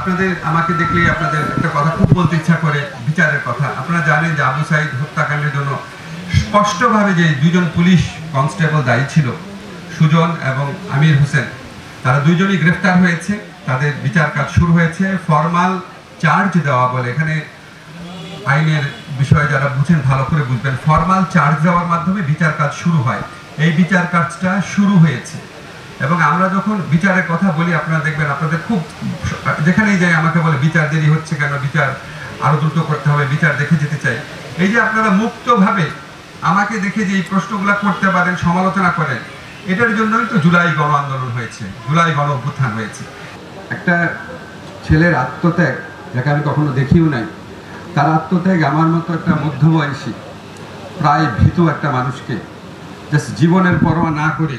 আপনাদের আমাকে দেখলেই আপনাদের একটা কথা খুব বলতে ইচ্ছা করে, বিচারের কথা। আপনারা জানেন যে আবু সাইদ হত্যাকাণ্ডের জন্য স্পষ্টভাবে যে দুজন পুলিশ কনস্টেবল দায়ী ছিল, সুজন এবং আমির হোসেন, তারা দুইজনই গ্রেফতার হয়েছে। তাদের বিচার কাজ শুরু হয়েছে। ফরমাল চার্জ দেওয়া বলে, এখানে আইনের বিষয়ে যারা বুঝেন ভালো করে বুঝবেন, ফরমাল চার্জ দেওয়ার মাধ্যমে বিচার কাজ শুরু হয়। এই বিচার কাজটা শুরু হয়েছে এবং আমরা যখন বিচারের কথা বলি, আপনারা দেখবেন আপনাদের খুব যেখানেই যাই আমাকে বলে বিচার দেরি হচ্ছে কেন, বিচার আরো দ্রুত করতে হবে, বিচার দেখে যেতে চাই। এই যে আপনারা মুক্তভাবে আমাকে দেখে যে এই প্রশ্নগুলো করতে পারেন, সমালোচনা করেন, এটার জন্যই তো জুলাই গণ আন্দোলন হয়েছে, জুলাই গণ অভ্যুত্থান হয়েছে। একটা ছেলের আত্মত্যাগ, যাকে আমি কখনো দেখিও নাই, তার আত্মত্যাগ আমার মতো একটা মধ্যবয়সী প্রায় ভীত একটা মানুষকে জাস্ট জীবনের পরোয়া না করে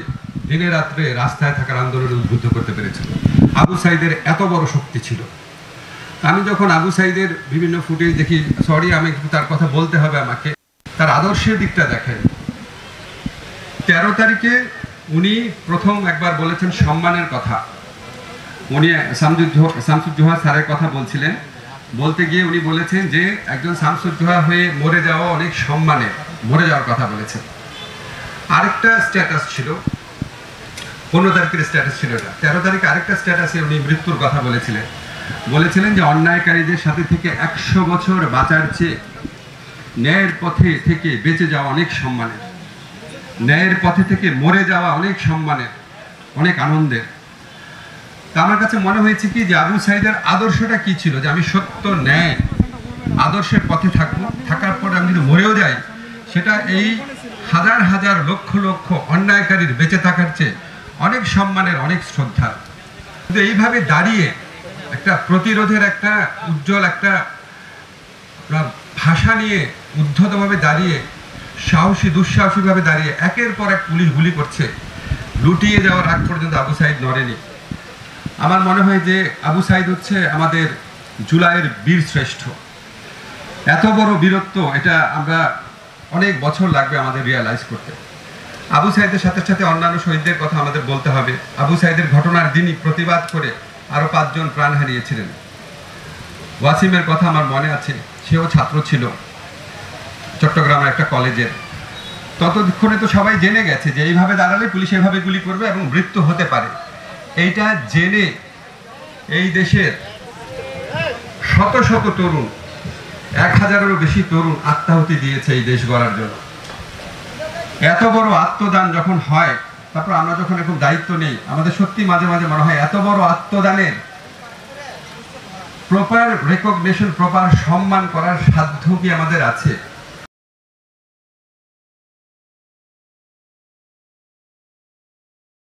দিনে রাত্রে রাস্তায় থাকার আন্দোলনে উদ্বুদ্ধ করতে পেরেছিল। আবু সাইদের এত বড় শক্তি ছিল। আমি যখন আবু সাইদের বিভিন্ন ফুটেজ দেখি, সরি আমি তার কথা বলতে হবে আমাকে, তার আদর্শের দিকটা দেখেন। 13 তারিখে উনি প্রথম একবার বলেছেন সম্মানের কথা। উনি শামসুজ্জোহা স্যারের কথা বলছিলেন, বলতে গিয়ে উনি বলেছেন যে একজন শামসুজ্জোহা হয়ে মরে যাওয়া অনেক সম্মানের, মরে যাওয়ার কথা বলেছেন। আরেকটা স্ট্যাটাস ছিল, 15 তারিখের স্ট্যাটাস ছিল এটা। 13 তারিখে আরেকটা স্ট্যাটাসে উনি মৃত্যুর কথা বলেছিলেন যে অন্যায়কারীদের সাথে থেকে 100 বছর বাঁচার চেয়ে ন্যায়ের পথে থেকে বেঁচে যাওয়া অনেক সম্মানের, ন্যায়ের পথে থেকে মরে যাওয়া অনেক সম্মানের, অনেক আনন্দের। তা আমার কাছে মনে হয়েছে কি যে আবু সাইদের আদর্শটা কি ছিল, যে আমি সত্য ন্যায় আদর্শের পথে থাকবো, থাকার পর আমি যদি মরেও যাই, সেটা এই হাজার হাজার লক্ষ লক্ষ অন্যায়কারীর বেঁচে থাকার চেয়ে অনেক সম্মানের, অনেক শ্রদ্ধা। কিন্তু এইভাবে দাঁড়িয়ে একটা প্রতিরোধের একটা উজ্জ্বল একটা ভাষা নিয়ে উদ্ধতভাবে দাঁড়িয়ে, সাহসী দুঃসাহসীভাবে দাঁড়িয়ে একের পর এক পুলিশ গুলি করছে, লুটিয়ে যাওয়ার আগ পর্যন্ত আবু সাইদ নড়েনি। আমার মনে হয় যে আবু সাইদ হচ্ছে আমাদের জুলাইয়ের বীর শ্রেষ্ঠ। এত বড় বীরত্ব, এটা আমরা অনেক বছর লাগবে আমাদের রিয়ালাইজ করতে। আবু সাইদের সাথে সাথে অন্যান্য শহীদদের কথা আমাদের বলতে হবে। আবু সাইদের ঘটনার দিনই প্রতিবাদ করে আরো 5 জন প্রাণ হারিয়েছিলেন। ওয়াসিমের কথা আমার মনে আছে, সেও ছাত্র ছিল চট্টগ্রামের একটা কলেজের। ততক্ষণে তো সবাই জেনে গেছে যে এইভাবে দাঁড়ালে পুলিশ এভাবে গুলি করবে এবং মৃত্যু হতে পারে। এইটা জেনে এই দেশের শত শত তরুণ, 1000-এরও বেশি তরুণ আত্মাহুতি দিয়েছে এই দেশ গড়ার জন্য। এত বড় আত্মদান যখন হয়, তারপর আমরা যখন এরকম দায়িত্ব নেই, আমাদের সত্যি মাঝে মাঝে মনে হয় এত বড় আত্মদানের প্রপার রেকগনিশন, প্রপার সম্মান করার সাধ্য কি আমাদের আছে?